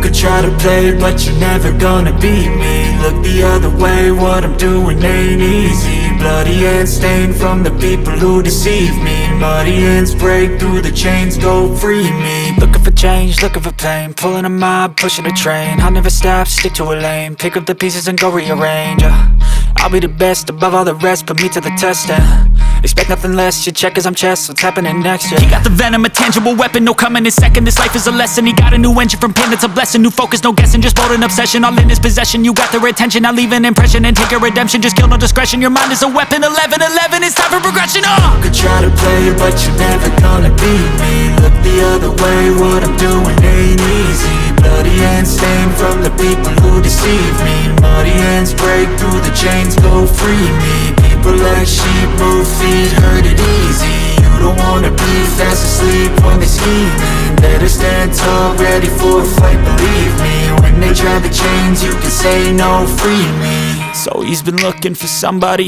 could try to play, but you're never gonna beat me. Look the other way, what I'm doing ain't easy. Bloody hands stained from the people who deceive me. Muddy hands break through the chains, go free me. Looking for change, looking for pain, pulling a mob, pushing a train. I'll never stop, stick to a lane, pick up the pieces and go rearrange. I'll be the best above all the rest, put me to the test and expect nothing less, your check is I'm chess, what's happening next, yeah. He got the venom, a tangible weapon, no coming in second. This life is a lesson, he got a new engine from pain, it's a blessing. New focus, no guessing, just bold and obsession, all in his possession. You got their attention, I'll leave an impression and take your redemption. Just kill, no discretion, your mind is a weapon. 11-11, it's time for progression, You could try to play, but you're never gonna beat me. Look the other way, what I'm doing ain't easy. Bloody hands stained from the people who deceive me. Muddy hands break through the chains, go free me. People like sheep move feet, hurt it easy. You don't wanna be fast asleep when they're scheming. Better stand tall, ready for a fight, believe me. When they try the chains, you can say no, free me. So he's been looking for somebody